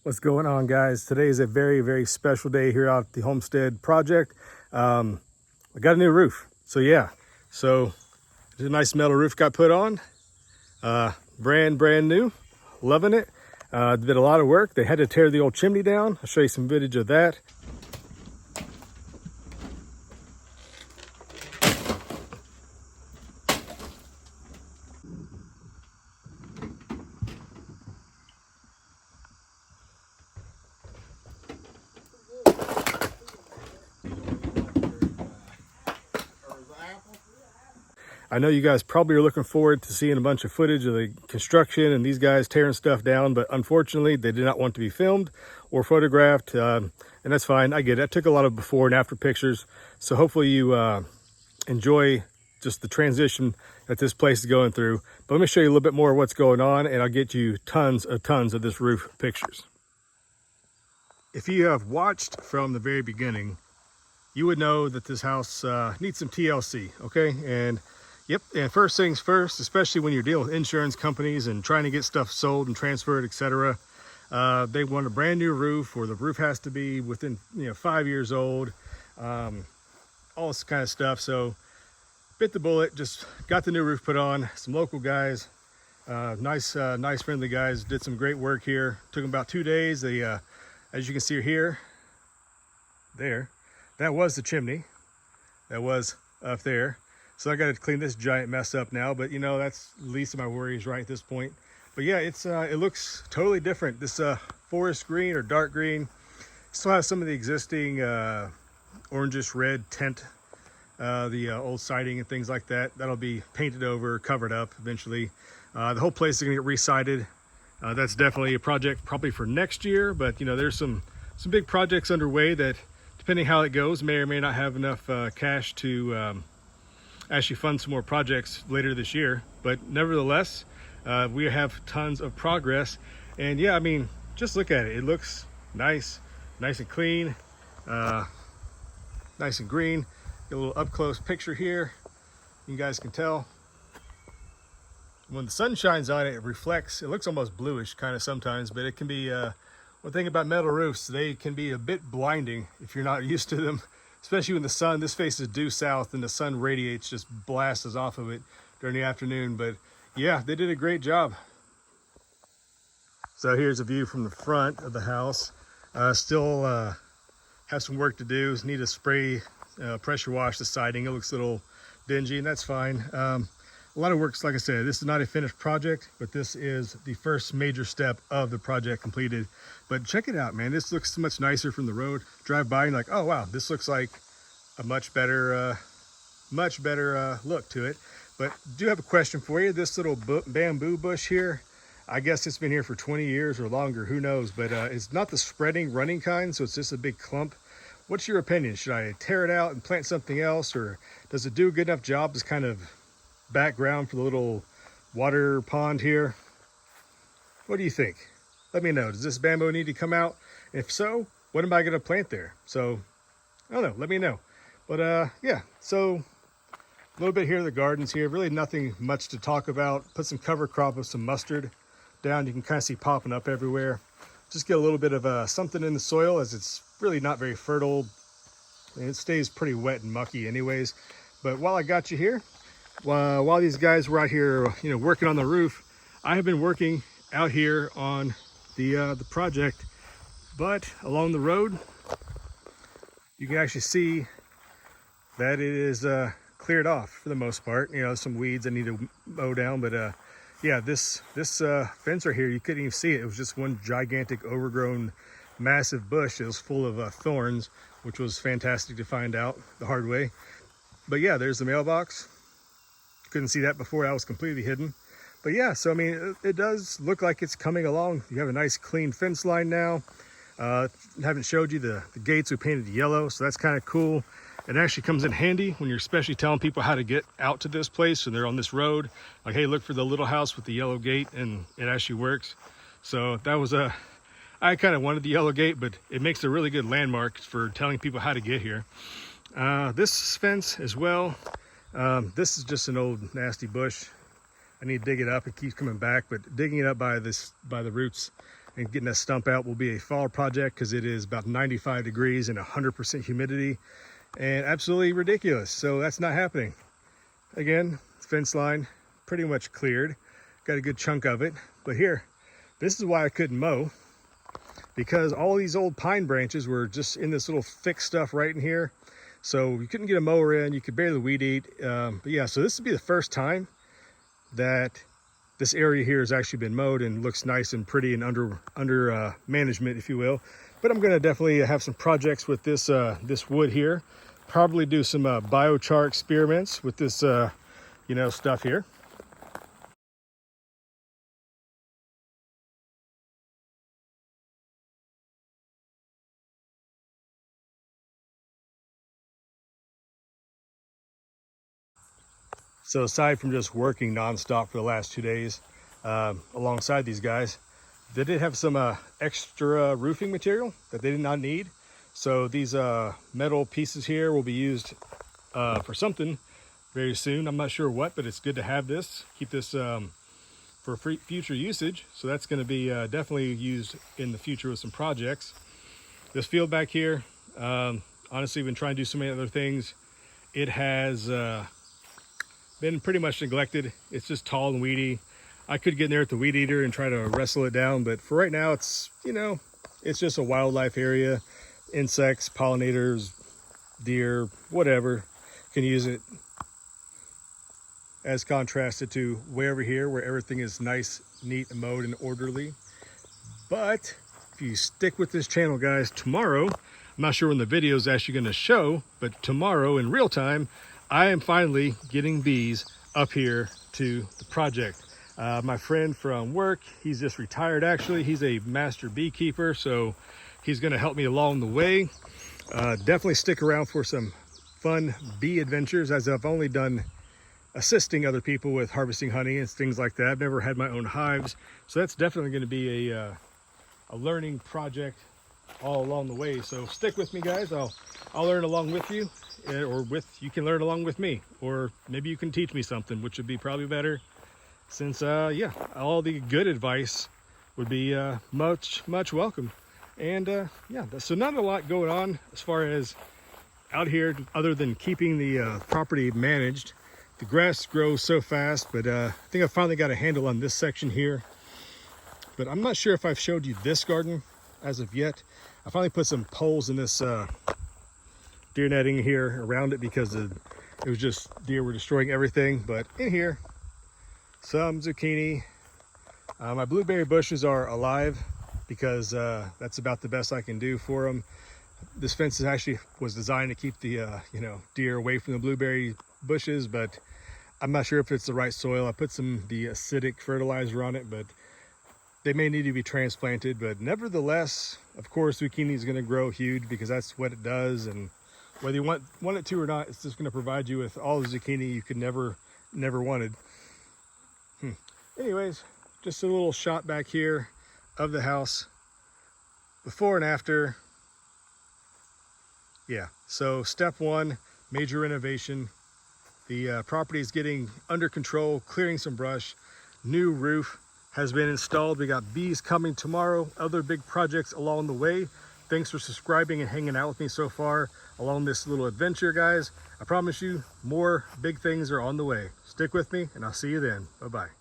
What's going on, guys? Today is a very special day here out at the Homestead project. I got a new roof. So there's a nice metal roof got put on. Brand new. Loving it. Did a lot of work. They had to tear the old chimney down. I'll show you some footage of that. I know you guys probably are looking forward to seeing a bunch of footage of the construction and these guys tearing stuff down, but unfortunately they did not want to be filmed or photographed, and that's fine. I get it. I took a lot of before and after pictures, so hopefully you enjoy just the transition that this place is going through. But let me show you a little bit more of what's going on, and I'll get you tons of this roof pictures. If you have watched from the very beginning, you would know that this house needs some TLC, okay? And first things first, especially when you're dealing with insurance companies and trying to get stuff sold and transferred, etc. They want a brand new roof, or the roof has to be within 5 years old, all this kind of stuff. So bit the bullet, just got the new roof put on. Some local guys, nice friendly guys, did some great work here. Took them about 2 days. They, as you can see here, that was the chimney that was up there. So I got to clean this giant mess up now, but that's the least of my worries right at this point. But yeah, it looks totally different. This forest green or dark green still has some of the existing orangish red tint, the old siding and things like that. That'll be painted over, covered up eventually. The whole place is gonna get re-sided. That's definitely a project probably for next year, but there's some big projects underway that, depending how it goes, may or may not have enough cash to actually fund some more projects later this year. But nevertheless, we have tons of progress. And yeah, I mean, just look at it. It looks nice and clean, nice and green. Get a little up close picture here. You guys can tell when the sun shines on it, it reflects. It looks almost bluish kind of sometimes, but it can be one thing about metal roofs, they can be a bit blinding if you're not used to them. Especially when the sun, this faces due south, and the sun radiates, just blasts off of it during the afternoon. But yeah, they did a great job. So here's a view from the front of the house. Still have some work to do. Need to spray, pressure wash the siding. It looks a little dingy, and that's fine. A lot of work, like I said, this is not a finished project, but this is the first major step of the project completed. But check it out, man. This looks so much nicer from the road. Drive by and like, oh wow, this looks like a much better look to it. But do have a question for you. This little bamboo bush here, I guess it's been here for 20 years or longer, who knows? But it's not the spreading, running kind, so it's just a big clump. What's your opinion? Should I tear it out and plant something else, or does it do a good enough job as kind of background for the little water pond here? What do you think? Let me know. Does this bamboo need to come out? If so, what am I going to plant there? So I don't know, let me know. But yeah, so a little bit here of the gardens here. Really nothing much to talk about. Put some cover crop of some mustard down. You can kind of see popping up everywhere. Just get a little bit of something in the soil, as it's really not very fertile, and it stays pretty wet and mucky anyways. But while I got you here, while these guys were out here, working on the roof, I have been working out here on the project. But along the road, you can actually see that it is cleared off for the most part. Some weeds I need to mow down, but yeah, this fence right here, you couldn't even see it. It was just one gigantic overgrown massive bush. It was full of thorns, which was fantastic to find out the hard way. But yeah, there's the mailbox. Couldn't see that before. That was completely hidden. But yeah, so I mean, it does look like it's coming along. You have a nice clean fence line now. Haven't showed you the gates we painted yellow, so that's kind of cool. It actually comes in handy when you're especially telling people how to get out to this place and they're on this road. Like, hey, look for the little house with the yellow gate, and it actually works. So that was I kind of wanted the yellow gate, but it makes a really good landmark for telling people how to get here. This fence as well. This is just an old nasty bush. I need to dig it up. It keeps coming back, but digging it up by the roots and getting that stump out will be a fall project because it is about 95 degrees and 100% humidity and absolutely ridiculous. So that's not happening. Again, fence line pretty much cleared. Got a good chunk of it. But here, this is why I couldn't mow, because all these old pine branches were just in this little thick stuff right in here. So you couldn't get a mower in, you could barely weed eat. But yeah, so this would be the first time that this area here has actually been mowed and looks nice and pretty and under management, if you will. But I'm gonna definitely have some projects with this this wood here. Probably do some biochar experiments with this you know, stuff here. So aside from just working nonstop for the last 2 days alongside these guys, they did have some extra roofing material that they did not need. So these metal pieces here will be used for something very soon. I'm not sure what, but it's good to have this. Keep this for future usage. So that's going to be definitely used in the future with some projects. This field back here, honestly, been trying to do so many other things. It has been pretty much neglected. It's just tall and weedy. I could get in there with the weed eater and try to wrestle it down, but for right now, it's, you know, it's just a wildlife area. Insects, pollinators, deer, whatever can use it, as contrasted to way over here where everything is nice, neat, and mowed and orderly. But if you stick with this channel, guys, tomorrow, I'm not sure when the video is actually going to show, but tomorrow in real time, I am finally getting bees up here to the project. My friend from work, he's just retired actually. He's a master beekeeper, so he's gonna help me along the way. Definitely stick around for some fun bee adventures, as I've only done assisting other people with harvesting honey and things like that. I've never had my own hives, so that's definitely gonna be a learning project all along the way. So stick with me, guys. I'll learn along with you. Or you can learn along with me, or maybe you can teach me something, which would be probably better, since yeah, all the good advice would be much welcome. And yeah, so not a lot going on as far as out here other than keeping the property managed. The grass grows so fast, but I think I finally got a handle on this section here. But I'm not sure if I've showed you this garden as of yet. I finally put some poles in this deer netting here around it because it was just deer were destroying everything. But in here, some zucchini. My blueberry bushes are alive because that's about the best I can do for them. This fence actually was designed to keep the you know, deer away from the blueberry bushes, but I'm not sure if it's the right soil. I put the acidic fertilizer on it, but they may need to be transplanted. But nevertheless, of course, zucchini is going to grow huge because that's what it does, and whether you want it to or not, it's just going to provide you with all the zucchini you could never wanted. Anyways, just a little shot back here of the house, before and after. Yeah, so step one, major renovation. The property is getting under control, clearing some brush. New roof has been installed. We got bees coming tomorrow, other big projects along the way. Thanks for subscribing and hanging out with me so far along this little adventure, guys. I promise you more big things are on the way. Stick with me and I'll see you then. Bye-bye.